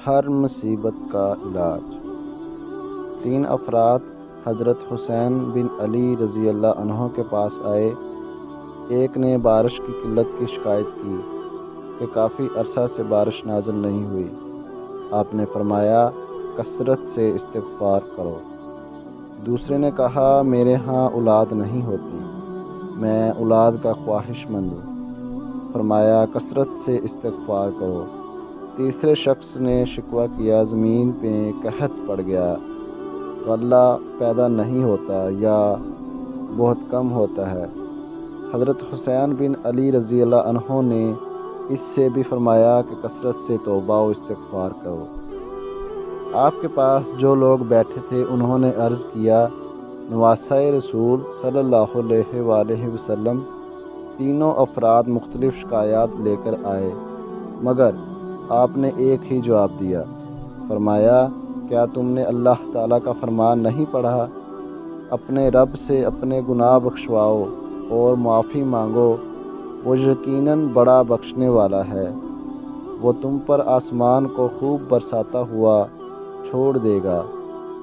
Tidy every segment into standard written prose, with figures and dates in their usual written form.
ہر مصیبت کا علاج۔ 3 افراد حضرت حسین بن علی رضی اللہ عنہ کے پاس آئے۔ ایک نے بارش کی قلت کی شکایت کی کہ کافی عرصہ سے بارش نازل نہیں ہوئی۔ آپ نے فرمایا کثرت سے استغفار کرو۔ دوسرے نے کہا میرے ہاں اولاد نہیں ہوتی، میں اولاد کا خواہش مند ہوں۔ فرمایا کثرت سے استغفار کرو۔ تیسرے شخص نے شکوہ کیا زمین پہ قحط پڑ گیا، غلہ پیدا نہیں ہوتا یا بہت کم ہوتا ہے۔ حضرت حسین بن علی رضی اللہ عنہ نے اس سے بھی فرمایا کہ کثرت سے توبہ و استغفار کرو۔ آپ کے پاس جو لوگ بیٹھے تھے انہوں نے عرض کیا نواسۂ رسول صلی اللہ علیہ وآلہ وسلم، تینوں افراد مختلف شکایات لے کر آئے مگر آپ نے ایک ہی جواب دیا۔ فرمایا کیا تم نے اللہ تعالیٰ کا فرمان نہیں پڑھا؟ اپنے رب سے اپنے گناہ بخشواؤ اور معافی مانگو، وہ یقیناً بڑا بخشنے والا ہے، وہ تم پر آسمان کو خوب برساتا ہوا چھوڑ دے گا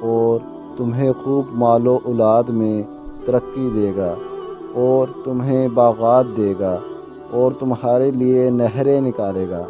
اور تمہیں خوب مال و اولاد میں ترقی دے گا اور تمہیں باغات دے گا اور تمہارے لیے نہریں نکالے گا۔